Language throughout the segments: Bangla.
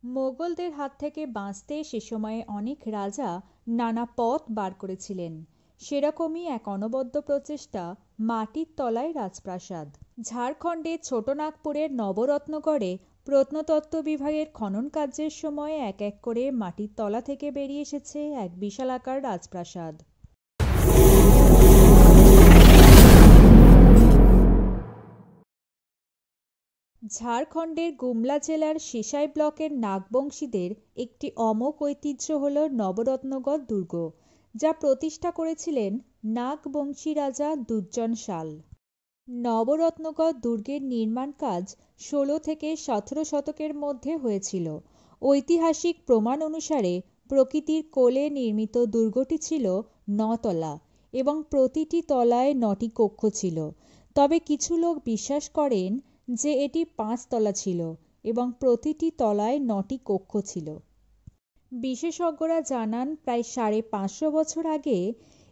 মোগলদের হাত থেকে বাঁচতে সে সময়ে অনেক রাজা নানা পথ বার করেছিলেন। সেরকমই এক অনবদ্য প্রচেষ্টা মাটির তলায় রাজপ্রাসাদ। ঝাড়খণ্ডের ছোটনাগপুরের নবরত্নগড়ে প্রত্নতত্ত্ব বিভাগের খনন কার্যের সময় এক এক করে মাটির তলা থেকে বেরিয়ে এসেছে এক বিশালাকার রাজপ্রাসাদ। ঝাড়খণ্ডের গুমলা জেলার সিসাই ব্লকের নাগবংশীদের একটি অমোঘ ঐতিহ্য হল নবরত্নগড় দুর্গ, যা প্রতিষ্ঠা করেছিলেন নাগবংশী রাজা দুর্জন শাল। নবরত্নগড় দুর্গের নির্মাণ কাজ ১৬ থেকে ১৭ শতকের মধ্যে হয়েছিল। ঐতিহাসিক প্রমাণ অনুসারে প্রকৃতির কোলে নির্মিত দুর্গটি ছিল ৯ তলা এবং প্রতিটি তলায় ৯টি কক্ষ ছিল। তবে কিছু লোক বিশ্বাস করেন যে এটি ৫ তলা ছিল এবং প্রতিটি তলায় ৯টি কক্ষ ছিল। বিশেষজ্ঞরা জানান প্রায় ৫৫০ বছর আগে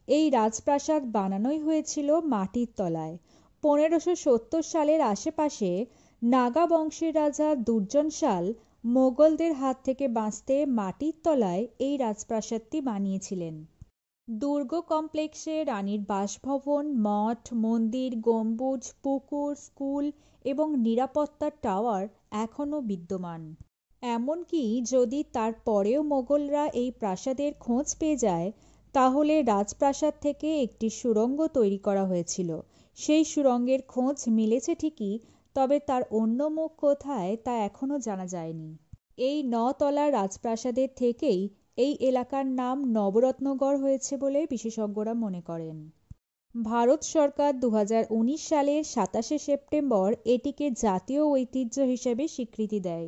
এই রাজপ্রাসাদ বানানোই হয়েছিল মাটির তলায়। ১৫৭০ সালের আশেপাশে নাগা বংশের রাজা দুর্জন শাল মোগলদের হাত থেকে বাঁচতে মাটির তলায় এই রাজপ্রাসাদটি বানিয়েছিলেন। দুর্গ কমপ্লেক্সে রানীর বাসভবন, মঠ, মন্দির, গম্বুজ, পুকুর, স্কুল এবং নিরাপত্তার টাওয়ার এখনও বিদ্যমান। এমনকি যদি তার পরেও মোগলরা এই প্রাসাদের খোঁজ পেয়ে যায়, তাহলে রাজপ্রাসাদ থেকে একটি সুড়ঙ্গ তৈরি করা হয়েছিল। সেই সুড়ঙ্গের খোঁজ মিলেছে ঠিকই, তবে তার অন্য মুখ কোথায় তা এখনও জানা যায়নি। এই ৯ তলা রাজপ্রাসাদের থেকেই এই এলাকার নাম নবরত্নগড় হয়েছে বলে বিশেষজ্ঞরা মনে করেন। ভারত সরকার ২০১৯ সালের ২৭শে সেপ্টেম্বর এটিকে জাতীয় ঐতিহ্য হিসেবে স্বীকৃতি দেয়।